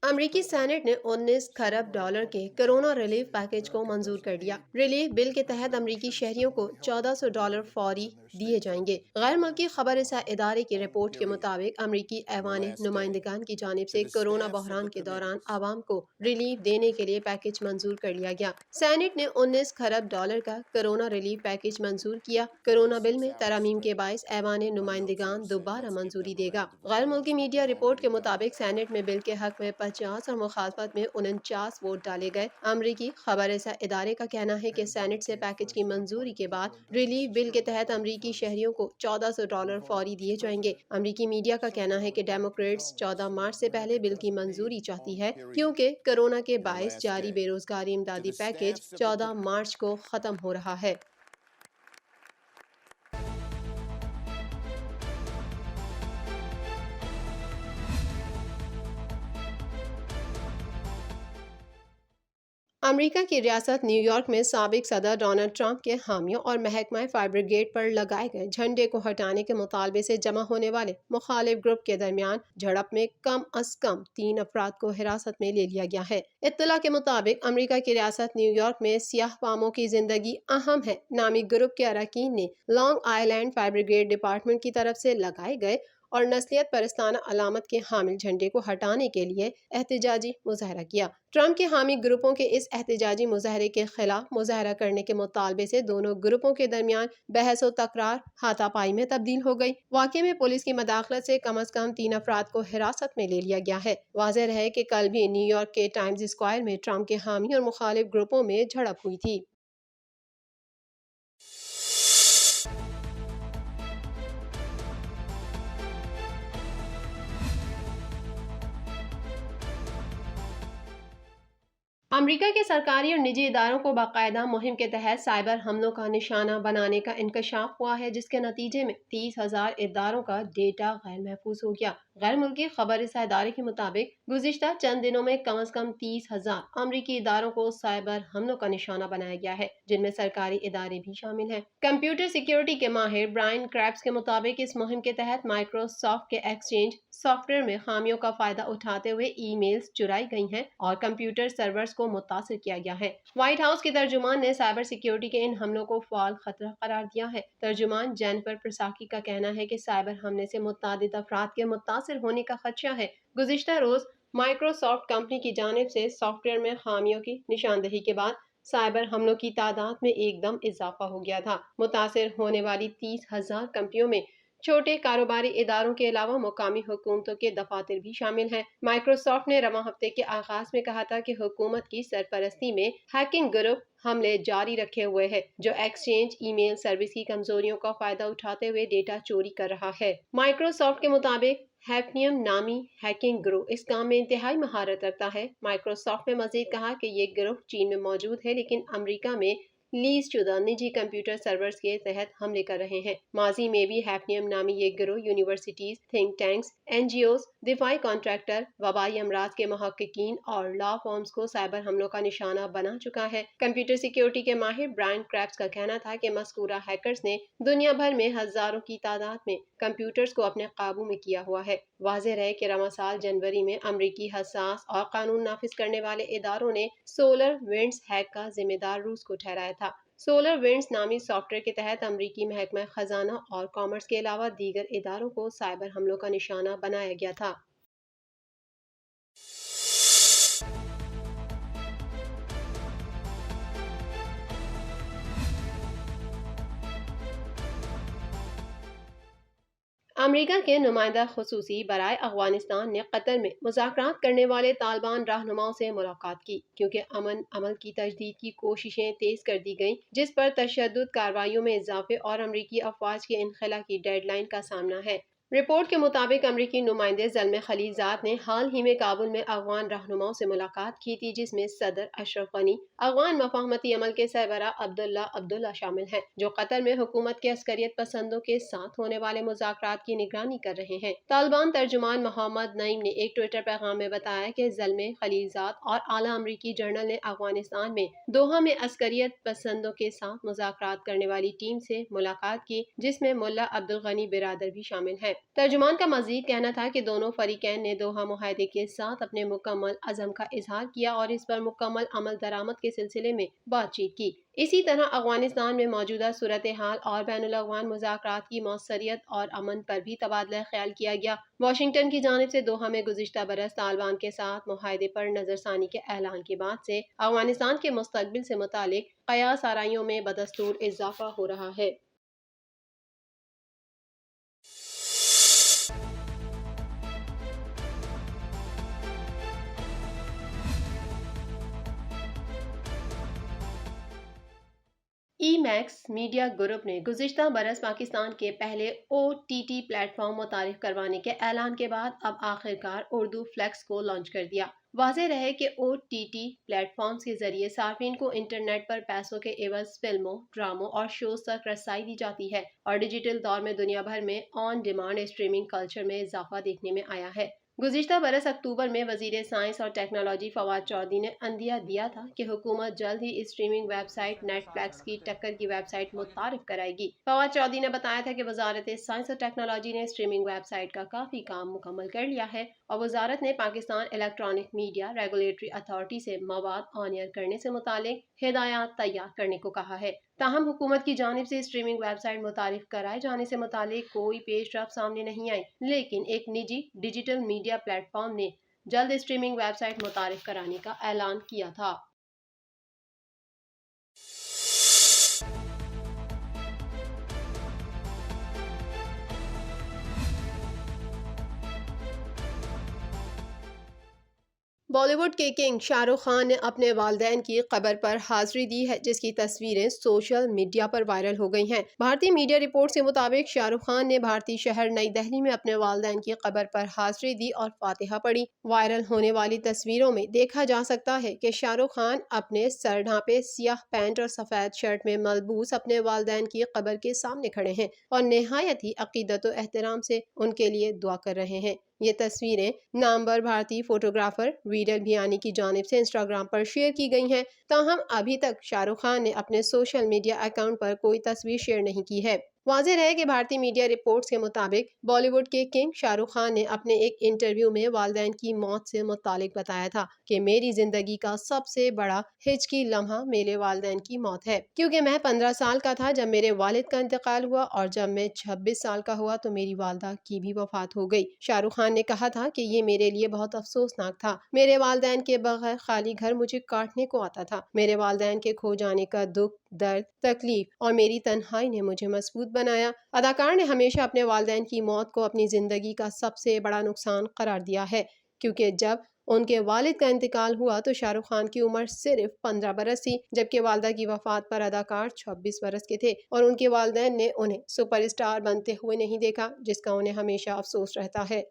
امریکی سینٹ نے 19 خرب ڈالر کے کرونا ریلیف پیکج کو منظور کر لیا۔ ریلیف بل کے تحت امریکی شہریوں کو $1400 فوری دیے جائیں گے۔ غیر ملکی خبر رساں ادارے کی رپورٹ کے مطابق امریکی ایوان نمائندگان کی جانب سے کورونا بحران کے دوران عوام کو ریلیف دینے کے لیے پیکج منظور کر لیا گیا۔ سینٹ نے 19 خرب ڈالر کا کرونا ریلیف پیکج منظور کیا۔ کورونا بل میں ترامیم کے باعث ایوان نمائندگان دوبارہ منظوری دے گا۔ غیر ملکی میڈیا رپورٹ کے مطابق سینٹ میں بل کے حق میں 50 اور مخالفت میں 49 ووٹ ڈالے گئے۔ امریکی خبر رساں ادارے کا کہنا ہے کہ سینٹ سے پیکج کی منظوری کے بعد ریلیف بل کے تحت امریکی شہریوں کو $1400 فوری دیے جائیں گے۔ امریکی میڈیا کا کہنا ہے کہ ڈیموکریٹس 14 مارچ سے پہلے بل کی منظوری چاہتی ہے کیونکہ کورونا کے باعث جاری بے روزگاری امدادی پیکج 14 مارچ کو ختم ہو رہا ہے۔ امریکہ کی ریاست نیو یارک میں سابق صدر ڈونلڈ ٹرمپ کے حامیوں اور محکمہ فائر بریگیڈ پر لگائے گئے جھنڈے کو ہٹانے کے مطالبے سے جمع ہونے والے مخالف گروپ کے درمیان جھڑپ میں کم از کم 3 افراد کو حراست میں لے لیا گیا ہے۔ اطلاع کے مطابق امریکہ کی ریاست نیو یارک میں سیاہ فاموں کی زندگی اہم ہے نامی گروپ کے اراکین نے لانگ آئی لینڈ فائر بریگیڈ ڈپارٹمنٹ کی طرف سے لگائے گئے اور نسلیت پرستانہ علامت کے حامل جھنڈے کو ہٹانے کے لیے احتجاجی مظاہرہ کیا۔ ٹرمپ کے حامی گروپوں کے اس احتجاجی مظاہرے کے خلاف مظاہرہ کرنے کے مطالبے سے دونوں گروپوں کے درمیان بحث و تکرار ہاتھا پائی میں تبدیل ہو گئی۔ واقعے میں پولیس کی مداخلت سے کم از کم 3 افراد کو حراست میں لے لیا گیا ہے۔ واضح رہے کہ کل بھی نیو یارک کے ٹائمز اسکوائر میں ٹرمپ کے حامی اور مخالف گروپوں میں جھڑپ ہوئی تھی۔ امریکہ کے سرکاری اور نجی اداروں کو باقاعدہ مہم کے تحت سائبر حملوں کا نشانہ بنانے کا انکشاف ہوا ہے جس کے نتیجے میں 30,000 اداروں کا ڈیٹا غیر محفوظ ہو گیا۔ غیر ملکی خبر رساں ادارے کے مطابق گزشتہ چند دنوں میں کم از کم 30,000 امریکی اداروں کو سائبر حملوں کا نشانہ بنایا گیا ہے جن میں سرکاری ادارے بھی شامل ہیں۔ کمپیوٹر سیکیورٹی کے ماہر برائن کریپس کے مطابق اس مہم کے تحت مائیکروسافٹ کے ایکسچینج سافٹ ویئر میں خامیوں کا فائدہ اٹھاتے ہوئے ای میلز چرائی گئی ہیں اور کمپیوٹر سرورز کو متاثر کیا گیا ہے۔ وائٹ ہاؤس کے ترجمان نے سائبر سیکیورٹی کے ان حملوں کو فعال خطرہ قرار دیا ہے۔ ترجمان جینیفر پرساکی کا کہنا ہے کہ سائبر حملے سے متعدد افراد کے متاثر ہونے کا خدشہ ہے۔ گزشتہ روز مائیکروسافٹ کمپنی کی جانب سے سافٹ ویئر میں خامیوں کی نشاندہی کے بعد سائبر حملوں کی تعداد میں ایک دم اضافہ ہو گیا تھا۔ متاثر ہونے والی 30,000 کمپنیوں میں چھوٹے کاروباری اداروں کے علاوہ مقامی حکومتوں کے دفاتر بھی شامل ہیں۔ مائیکروسافٹ نے رواں ہفتے کے آغاز میں کہا تھا کہ حکومت کی سرپرستی میں ہیکنگ گروپ حملے جاری رکھے ہوئے ہے جو ایکسچینج ای میل سروس کی کمزوریوں کا فائدہ اٹھاتے ہوئے ڈیٹا چوری کر رہا ہے۔ مائیکروسافٹ کے مطابق ہیفنیم نامی ہیکنگ گروہ اس کام میں انتہائی مہارت رکھتا ہے۔ مائیکروسافٹ نے مزید کہا کہ یہ گروہ چین میں موجود ہے لیکن امریکہ میں لیز شدہ نجی کمپیوٹر سرورز کے تحت حملے کر رہے ہیں۔ ماضی میں بھی ہیفنیم نامی یہ گروہ universities, think tanks, N G Os, دفاعی کانٹریکٹر، وبائی امراض کے محققین اور لا فرمز کو سائبر حملوں کا نشانہ بنا چکا ہے۔ کمپیوٹر سیکیورٹی کے ماہر برائن کریپس کا کہنا تھا کہ مذکورہ ہیکرز نے دنیا بھر میں ہزاروں کی تعداد میں کمپیوٹرز کو اپنے قابو میں کیا ہوا ہے۔ واضح رہے کہ رواں سال جنوری میں امریکی حساس اور قانون نافذ کرنے والے اداروں نے سولر ونڈز ہیک کا ذمہ دار روس کو ٹھہرایا تھا۔ سولر ونڈز نامی سافٹ ویئر کے تحت امریکی محکمہ خزانہ اور کامرس کے علاوہ دیگر اداروں کو سائبر حملوں کا نشانہ بنایا گیا تھا۔ امریکہ کے نمائندہ خصوصی برائے افغانستان نے قطر میں مذاکرات کرنے والے طالبان رہنماؤں سے ملاقات کی کیونکہ امن عمل کی تجدید کی کوششیں تیز کر دی گئیں جس پر تشدد کارروائیوں میں اضافے اور امریکی افواج کے انخلا کی ڈیڈ لائن کا سامنا ہے۔ رپورٹ کے مطابق امریکی نمائندے زلمے خلیل زاد نے حال ہی میں کابل میں افغان رہنماؤں سے ملاقات کی تھی جس میں صدر اشرف غنی، افغان مفاہمتی عمل کے سربراہ عبداللہ شامل ہیں جو قطر میں حکومت کے عسکریت پسندوں کے ساتھ ہونے والے مذاکرات کی نگرانی کر رہے ہیں۔ طالبان ترجمان محمد نعیم نے ایک ٹوئٹر پیغام میں بتایا کہ زلمے خلیل زاد اور اعلیٰ امریکی جنرل نے افغانستان میں دوحہ میں عسکریت پسندوں کے ساتھ مذاکرات کرنے والی ٹیم سے ملاقات کی جس میں ملا عبدالغنی برادر بھی شامل ہیں۔ ترجمان کا مزید کہنا تھا کہ دونوں فریقین نے دوحہ معاہدے کے ساتھ اپنے مکمل عزم کا اظہار کیا اور اس پر مکمل عمل درآمد کے سلسلے میں بات چیت کی۔ اسی طرح افغانستان میں موجودہ صورتحال اور بین الاقوامی مذاکرات کی موثریت اور امن پر بھی تبادلہ خیال کیا گیا۔ واشنگٹن کی جانب سے دوحہ میں گزشتہ برس طالبان کے ساتھ معاہدے پر نظر ثانی کے اعلان کے بعد سے افغانستان کے مستقبل سے متعلق قیاس آرائیوں میں بدستور اضافہ ہو رہا ہے۔ ای میکس میڈیا گروپ نے گزشتہ برس پاکستان کے پہلے OTT پلیٹ فارم متعارف کروانے کے اعلان کے بعد اب آخرکار اردو فلیکس کو لانچ کر دیا۔ واضح رہے کہ OTT پلیٹ فارمز کے ذریعے صارفین کو انٹرنیٹ پر پیسوں کے عوض فلموں، ڈراموں اور شوز تک رسائی دی جاتی ہے اور ڈیجیٹل دور میں دنیا بھر میں آن ڈیمانڈ اسٹریمنگ کلچر میں اضافہ دیکھنے میں آیا ہے۔ گزشتہ برس اکتوبر میں وزیر سائنس اور ٹیکنالوجی فواد چودھری نے عندیہ دیا تھا کہ حکومت جلد ہی streaming website Netflix کی ٹکر کی ویب سائٹ متعارف کرائے گی۔ فواد چودھری نے بتایا تھا کہ وزارت سائنس اور ٹیکنالوجی نے اسٹریمنگ ویب سائٹ کا کافی کام مکمل کر لیا ہے اور وزارت نے Pakistan electronic media regulatory authority سے مواد آن ایئر کرنے سے متعلق ہدایات تیار کرنے کو کہا ہے۔ تاہم حکومت کی جانب سے اسٹریمنگ ویب سائٹ متعارف کرائے جانے سے متعلق کوئی پیش رفت سامنے نہیں آئی، لیکن ایک نجی ڈیجیٹل میڈیا پلیٹ فارم نے جلد اسٹریمنگ ویب سائٹ متعارف کرانے کا اعلان کیا تھا۔ بالی ووڈ کے کنگ شاہ رخ خان نے اپنے والدین کی قبر پر حاضری دی ہے، جس کی تصویریں سوشل میڈیا پر وائرل ہو گئی ہیں۔ بھارتی میڈیا رپورٹس کے مطابق شاہ رخ خان نے بھارتی شہر نئی دہلی میں اپنے والدین کی قبر پر حاضری دی اور فاتحہ پڑھی۔ وائرل ہونے والی تصویروں میں دیکھا جا سکتا ہے کہ شاہ رخ خان اپنے سر ڈھانپے سیاہ پینٹ اور سفید شرٹ میں ملبوس اپنے والدین کی قبر کے سامنے کھڑے ہیں اور نہایت ہی عقیدت و احترام سے ان کے لیے دعا کر رہے ہیں۔ یہ تصویریں نامور بھارتی فوٹوگرافر ویرل بھیانی کی جانب سے انسٹاگرام پر شیئر کی گئی ہیں، تاہم ابھی تک شاہ رخ خان نے اپنے سوشل میڈیا اکاؤنٹ پر کوئی تصویر شیئر نہیں کی ہے۔ واضح رہے کہ بھارتی میڈیا رپورٹس کے مطابق بالی ووڈ کے کنگ شاہ رخ خان نے اپنے ایک انٹرویو میں والدین کی موت سے متعلق بتایا تھا کہ میری زندگی کا سب سے بڑا ہچکی لمحہ میرے والدین کی موت ہے، کیونکہ میں 15 سال کا تھا جب میرے والد کا انتقال ہوا اور جب میں 26 سال کا ہوا تو میری والدہ کی بھی وفات ہو گئی۔ شاہ رخ خان نے کہا تھا کہ یہ میرے لیے بہت افسوسناک تھا، میرے والدین کے بغیر خالی گھر مجھے کاٹنے کو آتا تھا۔ میرے والدین کے کھو جانے کا دکھ، درد، تکلیف اور میری تنہائی نے مجھے مضبوط بنایا۔ اداکار نے ہمیشہ اپنے والدین کی موت کو اپنی زندگی کا سب سے بڑا نقصان قرار دیا ہے، کیونکہ جب ان کے والد کا انتقال ہوا تو شاہ رخ خان کی عمر صرف 15 برس تھی، جبکہ والدہ کی وفات پر اداکار 26 برس کے تھے اور ان کے والدین نے انہیں سپر اسٹار بنتے ہوئے نہیں دیکھا، جس کا انہیں ہمیشہ افسوس رہتا ہے۔